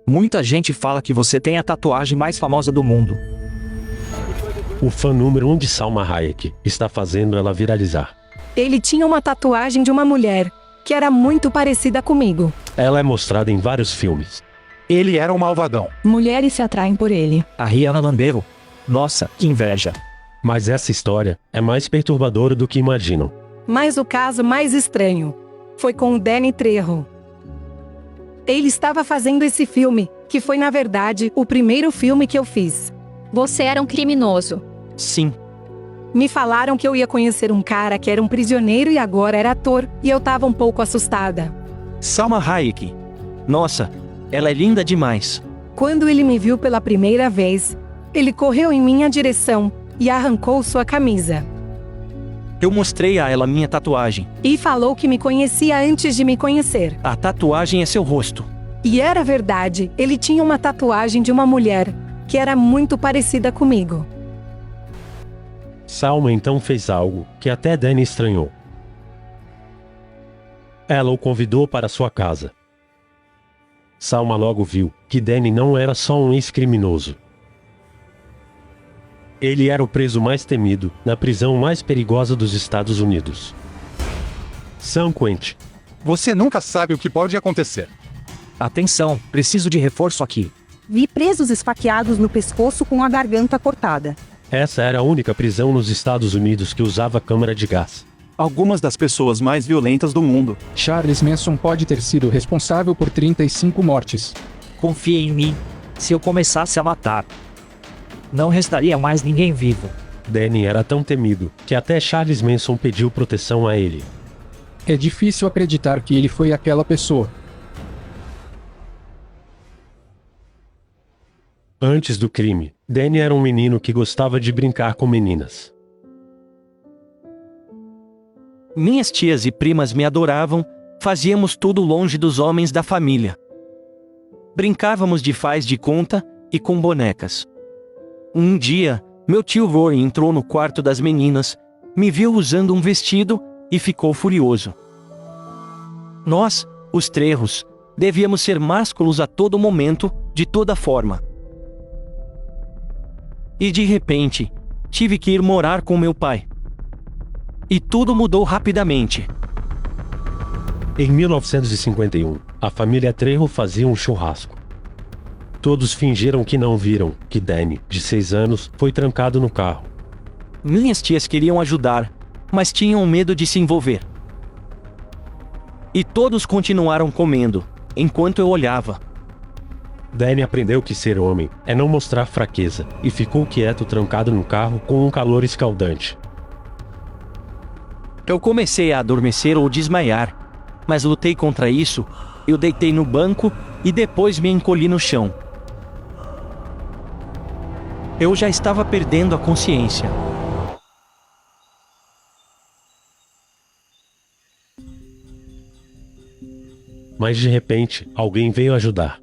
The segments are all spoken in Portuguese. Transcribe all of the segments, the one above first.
Muita gente fala que você tem a tatuagem mais famosa do mundo. O fã número 1 de Salma Hayek está fazendo ela viralizar. Ele tinha uma tatuagem de uma mulher, que era muito parecida comigo. Ela é mostrada em vários filmes. Ele era um malvadão. Mulheres se atraem por ele. A Rihanna Lambeiro. Nossa, que inveja. Mas essa história é mais perturbadora do que imaginam. Mas o caso mais estranho foi com o Danny Trejo. Ele estava fazendo esse filme, que foi na verdade o primeiro filme que eu fiz. Você era um criminoso. Sim. Me falaram que eu ia conhecer um cara que era um prisioneiro e agora era ator, e eu tava um pouco assustada. Salma Hayek. Nossa, ela é linda demais. Quando ele me viu pela primeira vez, ele correu em minha direção e arrancou sua camisa. Eu mostrei a ela minha tatuagem. E falou que me conhecia antes de me conhecer. A tatuagem é seu rosto. E era verdade, ele tinha uma tatuagem de uma mulher, que era muito parecida comigo. Salma então fez algo que até Danny estranhou. Ela o convidou para sua casa. Salma logo viu que Danny não era só um ex-criminoso. Ele era o preso mais temido na prisão mais perigosa dos Estados Unidos. San Quentin. Você nunca sabe o que pode acontecer. Atenção, preciso de reforço aqui. Vi presos esfaqueados no pescoço com a garganta cortada. Essa era a única prisão nos Estados Unidos que usava câmara de gás. Algumas das pessoas mais violentas do mundo. Charles Manson pode ter sido responsável por 35 mortes. Confie em mim. Se eu começasse a matar, não restaria mais ninguém vivo. Danny era tão temido que até Charles Manson pediu proteção a ele. É difícil acreditar que ele foi aquela pessoa. Antes do crime, Danny era um menino que gostava de brincar com meninas. Minhas tias e primas me adoravam, fazíamos tudo longe dos homens da família. Brincávamos de faz de conta e com bonecas. Um dia, meu tio Roy entrou no quarto das meninas, me viu usando um vestido e ficou furioso. Nós, os Trejos, devíamos ser másculos a todo momento, de toda forma. E de repente, tive que ir morar com meu pai. E tudo mudou rapidamente. Em 1951, a família Trejo fazia um churrasco. Todos fingiram que não viram que Danny, de 6 anos, foi trancado no carro. Minhas tias queriam ajudar, mas tinham medo de se envolver. E todos continuaram comendo, enquanto eu olhava. Danny aprendeu que ser homem é não mostrar fraqueza e ficou quieto trancado no carro com um calor escaldante. Eu comecei a adormecer ou desmaiar, mas lutei contra isso, eu deitei no banco e depois me encolhi no chão. Eu já estava perdendo a consciência. Mas de repente, alguém veio ajudar.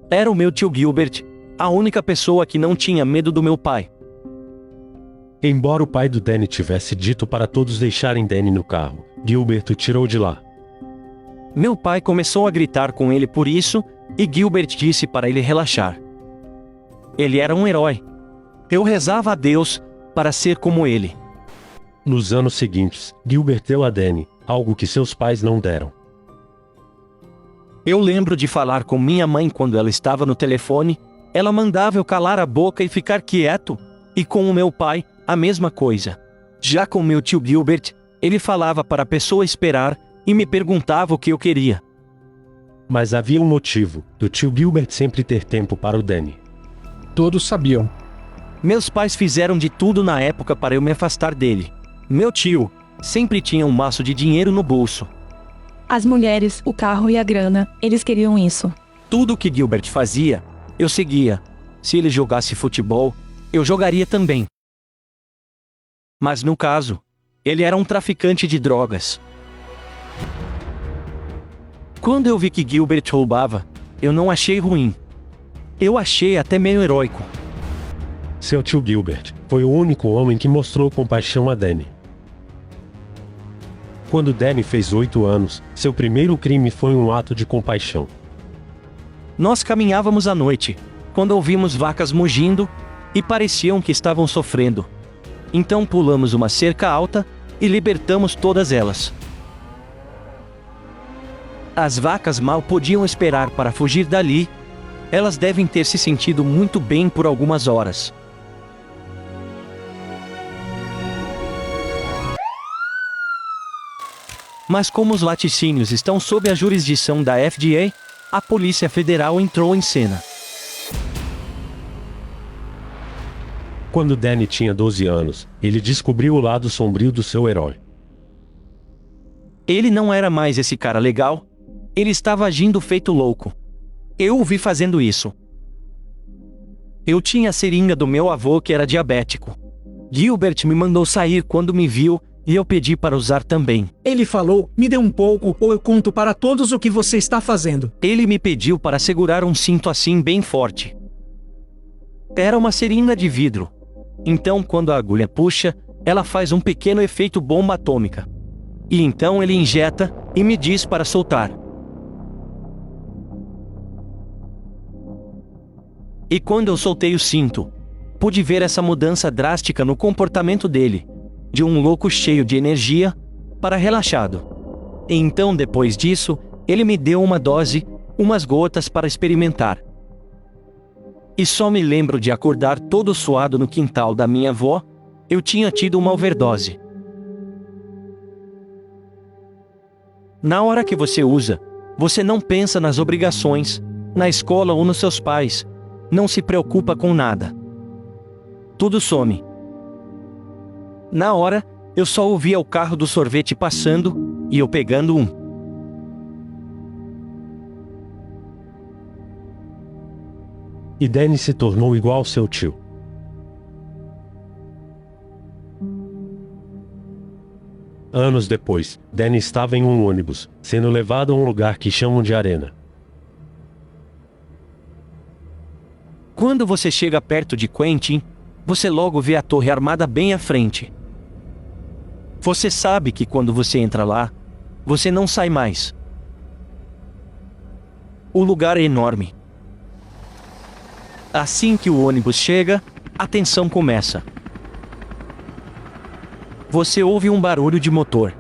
Era o meu tio Gilbert, a única pessoa que não tinha medo do meu pai. Embora o pai do Danny tivesse dito para todos deixarem Danny no carro, Gilbert o tirou de lá. Meu pai começou a gritar com ele por isso, e Gilbert disse para ele relaxar. Ele era um herói. Eu rezava a Deus para ser como ele. Nos anos seguintes, Gilbert deu a Danny algo que seus pais não deram. Eu lembro de falar com minha mãe quando ela estava no telefone, ela mandava eu calar a boca e ficar quieto, e com o meu pai, a mesma coisa. Já com meu tio Gilbert, ele falava para a pessoa esperar e me perguntava o que eu queria. Mas havia um motivo do tio Gilbert sempre ter tempo para o Danny. Todos sabiam. Meus pais fizeram de tudo na época para eu me afastar dele. Meu tio sempre tinha um maço de dinheiro no bolso. As mulheres, o carro e a grana, eles queriam isso. Tudo o que Gilbert fazia, eu seguia. Se ele jogasse futebol, eu jogaria também. Mas no caso, ele era um traficante de drogas. Quando eu vi que Gilbert roubava, eu não achei ruim. Eu achei até meio heróico. Seu tio Gilbert foi o único homem que mostrou compaixão a Danny. Quando Danny fez 8 anos, seu primeiro crime foi um ato de compaixão. Nós caminhávamos à noite, quando ouvimos vacas mugindo, e pareciam que estavam sofrendo. Então pulamos uma cerca alta, e libertamos todas elas. As vacas mal podiam esperar para fugir dali. Elas devem ter se sentido muito bem por algumas horas. Mas como os laticínios estão sob a jurisdição da FDA, a Polícia Federal entrou em cena. Quando Danny tinha 12 anos, ele descobriu o lado sombrio do seu herói. Ele não era mais esse cara legal. Ele estava agindo feito louco. Eu o vi fazendo isso. Eu tinha a seringa do meu avô que era diabético. Gilbert me mandou sair quando me viu, e eu pedi para usar também. Ele falou, me dê um pouco ou eu conto para todos o que você está fazendo. Ele me pediu para segurar um cinto assim bem forte. Era uma seringa de vidro. Então quando a agulha puxa, ela faz um pequeno efeito bomba atômica. E então ele injeta, e me diz para soltar. E quando eu soltei o cinto, pude ver essa mudança drástica no comportamento dele, de um louco cheio de energia, para relaxado. E então depois disso, ele me deu uma dose, umas gotas para experimentar. E só me lembro de acordar todo suado no quintal da minha avó. Eu tinha tido uma overdose. Na hora que você usa, você não pensa nas obrigações, na escola ou nos seus pais. Não se preocupa com nada. Tudo some. Na hora, eu só ouvia o carro do sorvete passando, e eu pegando um. E Danny se tornou igual ao seu tio. Anos depois, Danny estava em um ônibus, sendo levado a um lugar que chamam de arena. Quando você chega perto de Quentin, você logo vê a torre armada bem à frente. Você sabe que quando você entra lá, você não sai mais. O lugar é enorme. Assim que o ônibus chega, a tensão começa. Você ouve um barulho de motor.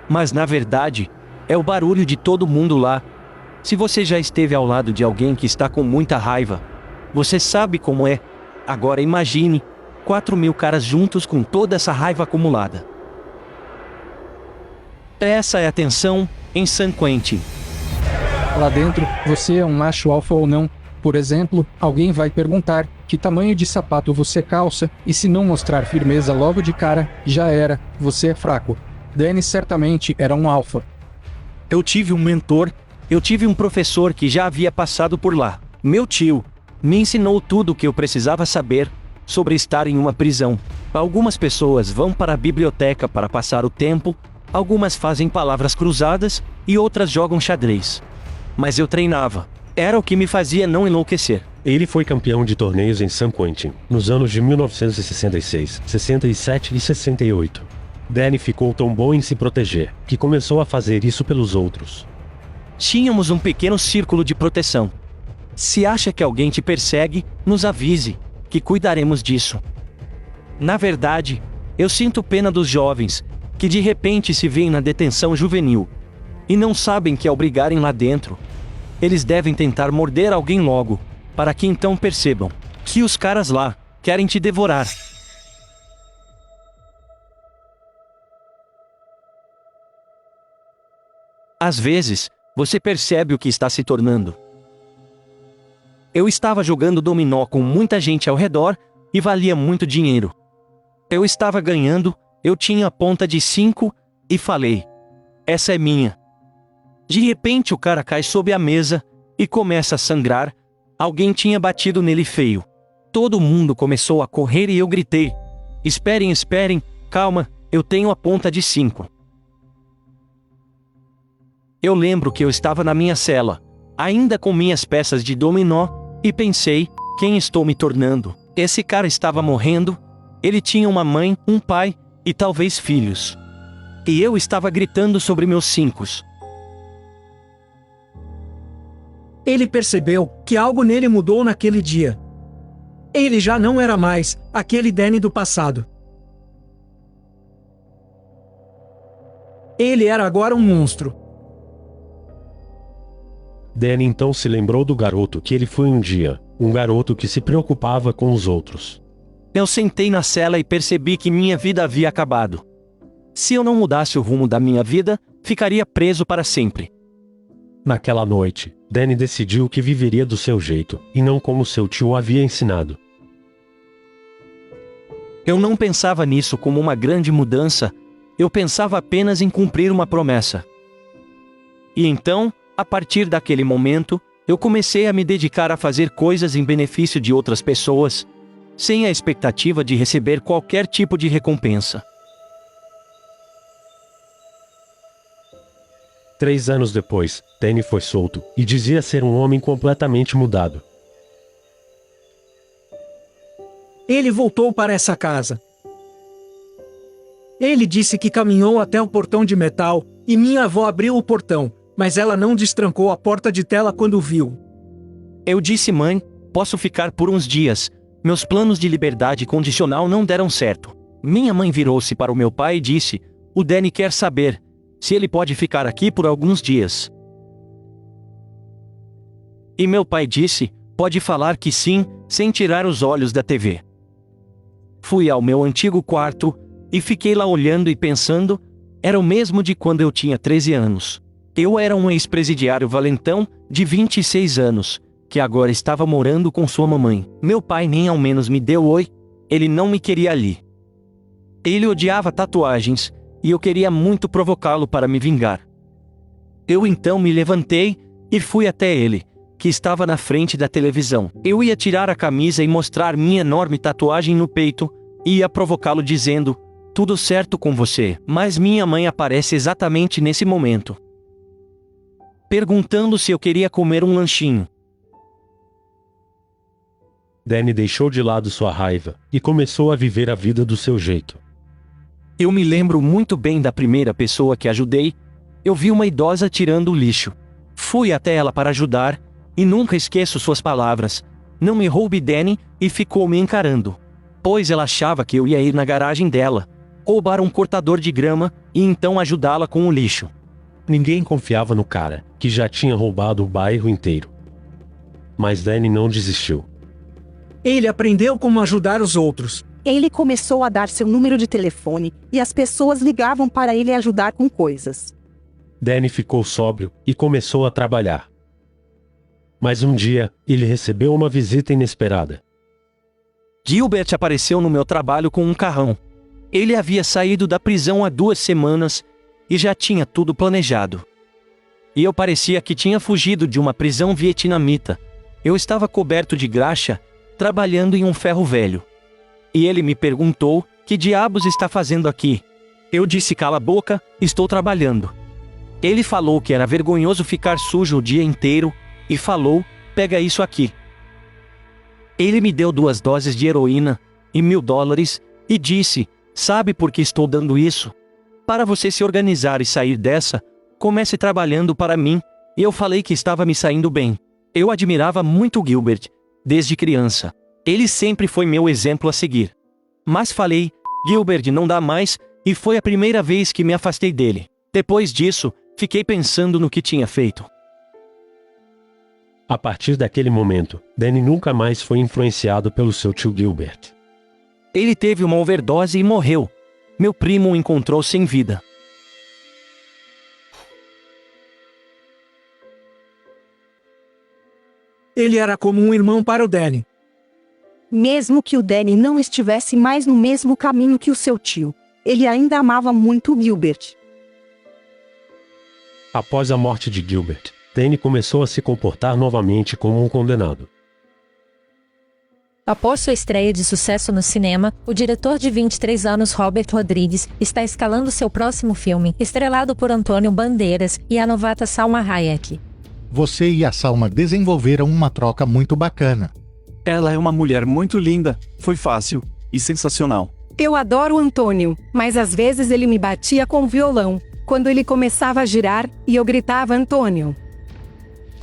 Mas na verdade, é o barulho de todo mundo lá. Se você já esteve ao lado de alguém que está com muita raiva, você sabe como é. Agora imagine 4.000 caras juntos com toda essa raiva acumulada. Essa é a tensão em San Quentin. Lá dentro, você é um macho alfa ou não? Por exemplo, alguém vai perguntar que tamanho de sapato você calça, e se não mostrar firmeza logo de cara, já era, você é fraco. Danny certamente era um alfa. Eu tive um mentor, eu tive um professor que já havia passado por lá. Meu tio me ensinou tudo o que eu precisava saber sobre estar em uma prisão. Algumas pessoas vão para a biblioteca para passar o tempo, algumas fazem palavras cruzadas e outras jogam xadrez. Mas eu treinava. Era o que me fazia não enlouquecer. Ele foi campeão de torneios em San Quentin, nos anos de 1966, 67 e 68. Danny ficou tão bom em se proteger, que começou a fazer isso pelos outros. Tínhamos um pequeno círculo de proteção. Se acha que alguém te persegue, nos avise, que cuidaremos disso. Na verdade, eu sinto pena dos jovens, que de repente se veem na detenção juvenil, e não sabem que ao brigarem lá dentro, eles devem tentar morder alguém logo, para que então percebam que os caras lá querem te devorar. Às vezes, você percebe o que está se tornando. Eu estava jogando dominó com muita gente ao redor e valia muito dinheiro. Eu estava ganhando, eu tinha a ponta de 5 e falei: essa é minha. De repente o cara cai sob a mesa e começa a sangrar. Alguém tinha batido nele feio. Todo mundo começou a correr e eu gritei: esperem, esperem, calma, eu tenho a ponta de 5. Eu lembro que eu estava na minha cela, ainda com minhas peças de dominó, e pensei: quem estou me tornando? Esse cara estava morrendo, ele tinha uma mãe, um pai, e talvez filhos. E eu estava gritando sobre meus 5. Ele percebeu que algo nele mudou naquele dia. Ele já não era mais aquele Danny do passado. Ele era agora um monstro. Danny então se lembrou do garoto que ele foi um dia, um garoto que se preocupava com os outros. Eu sentei na cela e percebi que minha vida havia acabado. Se eu não mudasse o rumo da minha vida, ficaria preso para sempre. Naquela noite, Danny decidiu que viveria do seu jeito, e não como seu tio havia ensinado. Eu não pensava nisso como uma grande mudança, eu pensava apenas em cumprir uma promessa. E então, a partir daquele momento, eu comecei a me dedicar a fazer coisas em benefício de outras pessoas, sem a expectativa de receber qualquer tipo de recompensa. 3 anos depois, Danny foi solto, e dizia ser um homem completamente mudado. Ele voltou para essa casa. Ele disse que caminhou até o portão de metal, e minha avó abriu o portão, mas ela não destrancou a porta de tela quando viu. Eu disse: mãe, posso ficar por uns dias. Meus planos de liberdade condicional não deram certo. Minha mãe virou-se para o meu pai e disse: o Danny quer saber se ele pode ficar aqui por alguns dias. E meu pai disse: pode falar que sim, sem tirar os olhos da TV. Fui ao meu antigo quarto, e fiquei lá olhando e pensando, era o mesmo de quando eu tinha 13 anos. Eu era um ex-presidiário valentão, de 26 anos, que agora estava morando com sua mamãe. Meu pai nem ao menos me deu oi, ele não me queria ali. Ele odiava tatuagens, e eu queria muito provocá-lo para me vingar. Eu então me levantei, e fui até ele, que estava na frente da televisão. Eu ia tirar a camisa e mostrar minha enorme tatuagem no peito, e ia provocá-lo dizendo: tudo certo com você. Mas minha mãe aparece exatamente nesse momento, perguntando se eu queria comer um lanchinho. Danny deixou de lado sua raiva, e começou a viver a vida do seu jeito. Eu me lembro muito bem da primeira pessoa que ajudei. Eu vi uma idosa tirando o lixo. Fui até ela para ajudar, e nunca esqueço suas palavras: não me roube, Danny, e ficou me encarando. Pois ela achava que eu ia ir na garagem dela, roubar um cortador de grama, e então ajudá-la com o lixo. Ninguém confiava no cara, que já tinha roubado o bairro inteiro. Mas Danny não desistiu. Ele aprendeu como ajudar os outros. Ele começou a dar seu número de telefone, e as pessoas ligavam para ele ajudar com coisas. Danny ficou sóbrio, e começou a trabalhar. Mas um dia, ele recebeu uma visita inesperada. Gilbert apareceu no meu trabalho com um carrão. Ele havia saído da prisão há 2 semanas, e já tinha tudo planejado. E eu parecia que tinha fugido de uma prisão vietnamita. Eu estava coberto de graxa, trabalhando em um ferro velho. E ele me perguntou: que diabos está fazendo aqui? Eu disse: cala a boca, estou trabalhando. Ele falou que era vergonhoso ficar sujo o dia inteiro, e falou: pega isso aqui. Ele me deu 2 doses de heroína, e $1000, e disse: sabe por que estou dando isso? Para você se organizar e sair dessa, comece trabalhando para mim. E eu falei que estava me saindo bem. Eu admirava muito Gilbert, desde criança. Ele sempre foi meu exemplo a seguir. Mas falei: Gilbert não dá mais, e foi a primeira vez que me afastei dele. Depois disso, fiquei pensando no que tinha feito. A partir daquele momento, Danny nunca mais foi influenciado pelo seu tio Gilbert. Ele teve uma overdose e morreu. Meu primo o encontrou sem vida. Ele era como um irmão para o Danny. Mesmo que o Danny não estivesse mais no mesmo caminho que o seu tio, ele ainda amava muito o Gilbert. Após a morte de Gilbert, Danny começou a se comportar novamente como um condenado. Após sua estreia de sucesso no cinema, o diretor de 23 anos Robert Rodrigues está escalando seu próximo filme, estrelado por Antônio Bandeiras e a novata Salma Hayek. Você e a Salma desenvolveram uma troca muito bacana. Ela é uma mulher muito linda, foi fácil e sensacional. Eu adoro o Antônio, mas às vezes ele me batia com o violão, quando ele começava a girar, e eu gritava: Antônio.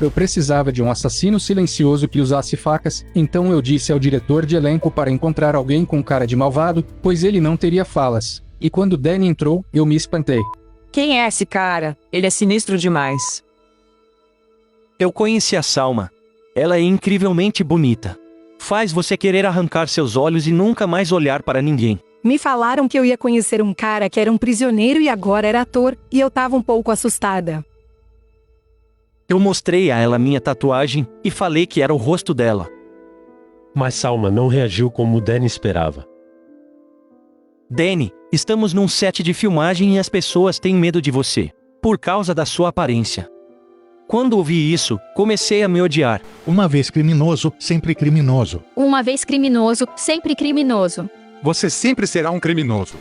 Eu precisava de um assassino silencioso que usasse facas, então eu disse ao diretor de elenco para encontrar alguém com cara de malvado, pois ele não teria falas. E quando Danny entrou, eu me espantei. Quem é esse cara? Ele é sinistro demais. Eu conheci a Salma. Ela é incrivelmente bonita. Faz você querer arrancar seus olhos e nunca mais olhar para ninguém. Me falaram que eu ia conhecer um cara que era um prisioneiro e agora era ator, e eu tava um pouco assustada. Eu mostrei a ela minha tatuagem e falei que era o rosto dela. Mas Salma não reagiu como Danny esperava. Danny, estamos num set de filmagem e as pessoas têm medo de você, por causa da sua aparência. Quando ouvi isso, comecei a me odiar. Uma vez criminoso, sempre criminoso. Uma vez criminoso, sempre criminoso. Você sempre será um criminoso.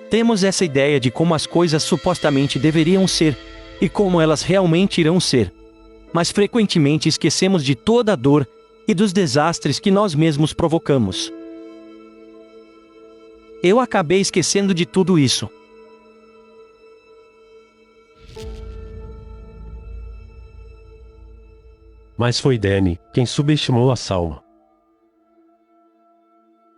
Temos essa ideia de como as coisas supostamente deveriam ser, e como elas realmente irão ser. Mas frequentemente esquecemos de toda a dor e dos desastres que nós mesmos provocamos. Eu acabei esquecendo de tudo isso. Mas foi Danny quem subestimou a Salma.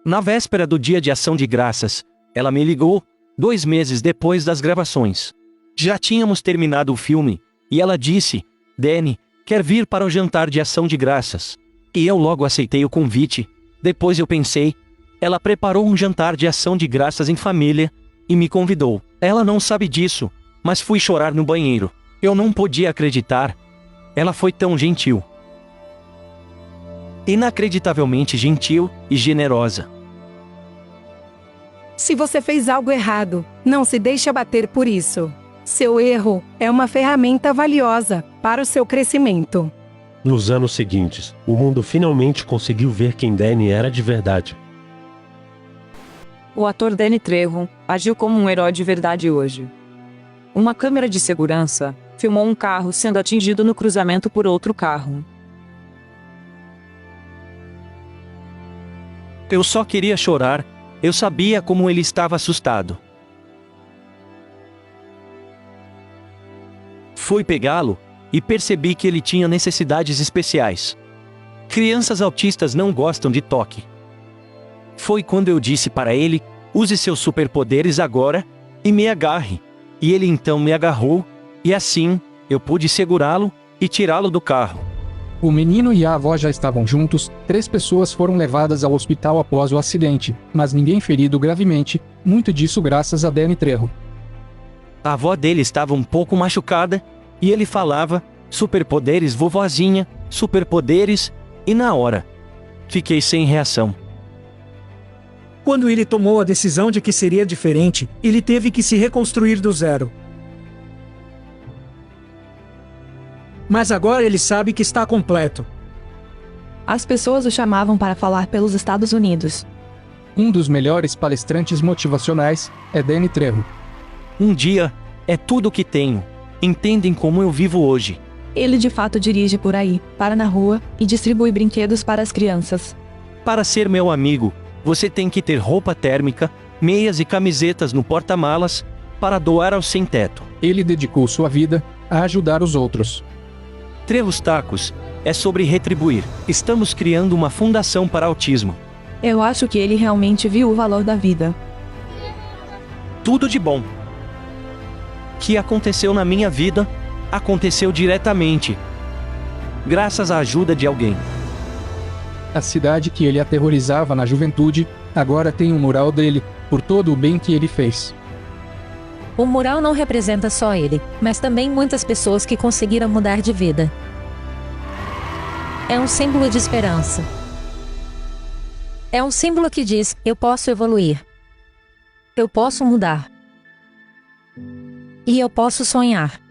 Na véspera do dia de ação de graças, ela me ligou, 2 meses depois das gravações. Já tínhamos terminado o filme, e ela disse, Danny, quer vir para o jantar de ação de graças? E eu logo aceitei o convite. Depois eu pensei, ela preparou um jantar de ação de graças em família, e me convidou. Ela não sabe disso, mas fui chorar no banheiro. Eu não podia acreditar. Ela foi tão gentil. Inacreditavelmente gentil e generosa. Se você fez algo errado, não se deixe abater por isso. Seu erro é uma ferramenta valiosa para o seu crescimento. Nos anos seguintes, o mundo finalmente conseguiu ver quem Danny era de verdade. O ator Danny Trejo agiu como um herói de verdade hoje. Uma câmera de segurança filmou um carro sendo atingido no cruzamento por outro carro. Eu só queria chorar, eu sabia como ele estava assustado. Fui pegá-lo, e percebi que ele tinha necessidades especiais. Crianças autistas não gostam de toque. Foi quando eu disse para ele, use seus superpoderes agora, e me agarre. E ele então me agarrou, e assim, eu pude segurá-lo, e tirá-lo do carro. O menino e a avó já estavam juntos, 3 pessoas foram levadas ao hospital após o acidente, mas ninguém ferido gravemente, muito disso graças a Danny Trejo. A avó dele estava um pouco machucada, e ele falava, superpoderes vovozinha, superpoderes, e na hora, fiquei sem reação. Quando ele tomou a decisão de que seria diferente, ele teve que se reconstruir do zero. Mas agora ele sabe que está completo. As pessoas o chamavam para falar pelos Estados Unidos. Um dos melhores palestrantes motivacionais é Danny Trejo. Um dia, é tudo o que tenho. Entendem como eu vivo hoje. Ele de fato dirige por aí, para na rua, e distribui brinquedos para as crianças. Para ser meu amigo, você tem que ter roupa térmica, meias e camisetas no porta-malas, para doar aos sem-teto. Ele dedicou sua vida a ajudar os outros. Trejos Tacos é sobre retribuir. Estamos criando uma fundação para autismo. Eu acho que ele realmente viu o valor da vida. Tudo de bom que aconteceu na minha vida, aconteceu diretamente, graças à ajuda de alguém. A cidade que ele aterrorizava na juventude, agora tem um mural dele, por todo o bem que ele fez. O mural não representa só ele, mas também muitas pessoas que conseguiram mudar de vida. É um símbolo de esperança. É um símbolo que diz, eu posso evoluir. Eu posso mudar. E eu posso sonhar.